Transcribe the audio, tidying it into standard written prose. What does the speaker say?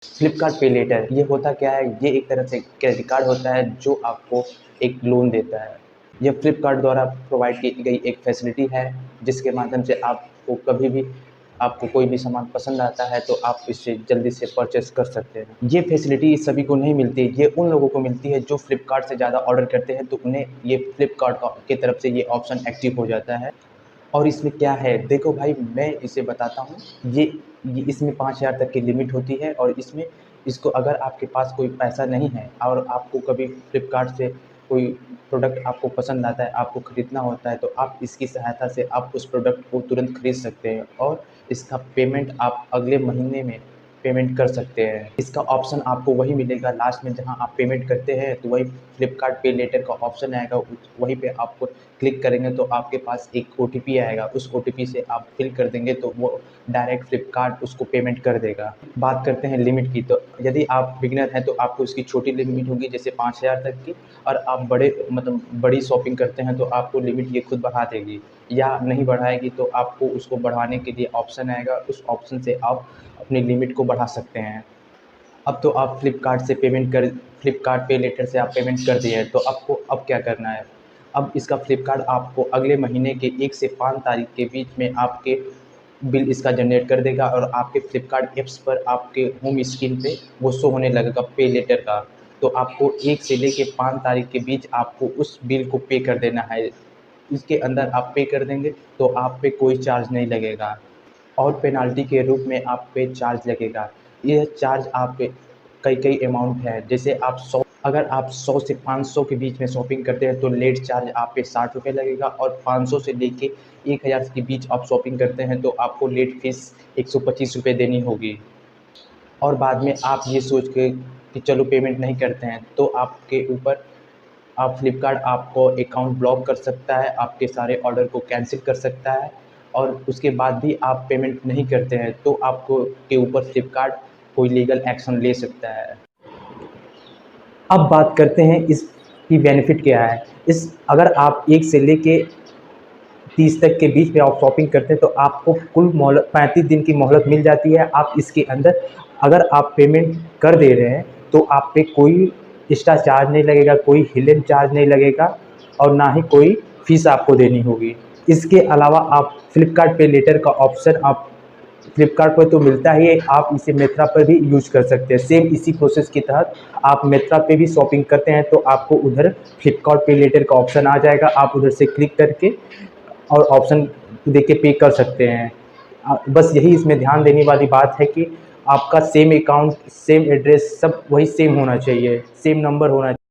फ्लिपकार्ट पे लेटर ये होता क्या है, ये एक तरह से क्रेडिट कार्ड होता है जो आपको एक लोन देता है। यह फ्लिपकार्ट द्वारा प्रोवाइड की गई एक फैसिलिटी है जिसके माध्यम से आपको कभी भी आपको कोई भी सामान पसंद आता है तो आप इसे जल्दी से परचेस कर सकते हैं। ये फैसिलिटी सभी को नहीं मिलती, ये उन लोगों को मिलती है जो फ्लिपकार्ट से ज़्यादा ऑर्डर करते हैं तो उन्हें ये फ्लिपकार्ट की तरफ से ये ऑप्शन एक्टिव हो जाता है। और इसमें क्या है, देखो भाई मैं इसे बताता हूँ। ये इसमें 5,000 तक की लिमिट होती है और इसमें इसको अगर आपके पास कोई पैसा नहीं है और आपको कभी फ्लिपकार्ट से कोई प्रोडक्ट आपको पसंद आता है, आपको ख़रीदना होता है, तो आप इसकी सहायता से आप उस प्रोडक्ट को तुरंत खरीद सकते हैं और इसका पेमेंट आप अगले महीने में पेमेंट कर सकते हैं। इसका ऑप्शन आपको वही मिलेगा लास्ट में जहाँ आप पेमेंट करते हैं, तो वही फ्लिपकार्ट पे लेटर का ऑप्शन आएगा, वहीं पे आपको क्लिक करेंगे तो आपके पास एक ओटीपी आएगा। उस ओटीपी से आप फिल कर देंगे तो वो डायरेक्ट फ्लिपकार्ट उसको पेमेंट कर देगा। बात करते हैं लिमिट की, तो यदि आप बिगिनर हैं तो आपको इसकी छोटी लिमिट होगी जैसे 5,000 तक की, और आप बड़ी शॉपिंग करते हैं तो आपको लिमिट ये खुद बढ़ा देगी, या नहीं बढ़ाएगी तो आपको उसको बढ़ाने के लिए ऑप्शन आएगा, उस ऑप्शन से आप अपनी लिमिट को बढ़ा सकते हैं। अब तो आप फ्लिपकार्ट पे लेटर से आप पेमेंट कर दिए हैं, तो आपको अब क्या करना है। अब इसका फ्लिपकार्ट आपको अगले महीने के 1 से 5 तारीख के बीच में आपके बिल इसका जनरेट कर देगा और आपके फ्लिपकार्ट ऐप्स पर आपके होम स्क्रीन पे वो शो होने लगेगा पे लेटर का। तो आपको 1 से लेके 5 तारीख के बीच आपको उस बिल को पे कर देना है। इसके अंदर आप पे कर देंगे तो आप पे कोई चार्ज नहीं लगेगा और पेनाल्टी के रूप में आप पे चार्ज लगेगा। यह चार्ज आप पे कई अमाउंट है, जैसे अगर आप 100 से 500 के बीच में शॉपिंग करते हैं तो लेट चार्ज आप पे 60 रुपये लगेगा, और 500 से लेके 1,000 के बीच आप शॉपिंग करते हैं तो आपको लेट फीस 125 रुपये देनी होगी। और बाद में आप ये सोच के कि चलो पेमेंट नहीं करते हैं तो आपके ऊपर आप फ्लिपकार्ट आपको अकाउंट ब्लॉक कर सकता है, आपके सारे ऑर्डर को कैंसिल कर सकता है, और उसके बाद भी आप पेमेंट नहीं करते हैं तो आपको के ऊपर फ्लिपकार्ट कोई लीगल एक्शन ले सकता है। अब बात करते हैं इसकी बेनिफिट क्या है। इस अगर आप 1 से लेके 30 तक के बीच में आप शॉपिंग करते हैं तो आपको कुल मोहलत 35 दिन की मोहलत मिल जाती है। आप इसके अंदर अगर आप पेमेंट कर दे रहे हैं तो आप पे कोई एक्स्ट्रा चार्ज नहीं लगेगा, कोई हिडन चार्ज नहीं लगेगा और ना ही कोई फ़ीस आपको देनी होगी। इसके अलावा आप फ्लिपकार्ट पे लेटर का ऑप्शन आप फ्लिपकार्ट पर तो मिलता ही है, आप इसे मिंत्रा पर भी यूज कर सकते हैं। सेम इसी प्रोसेस के तहत आप मिंत्रा पे भी शॉपिंग करते हैं तो आपको उधर फ्लिपकार्ट पे लेटर का ऑप्शन आ जाएगा, आप उधर से क्लिक करके और ऑप्शन देके पे कर सकते हैं। बस यही इसमें ध्यान देने वाली बात है कि आपका सेम अकाउंट, सेम एड्रेस, सब वही सेम होना चाहिए, सेम नंबर होना चाहिए।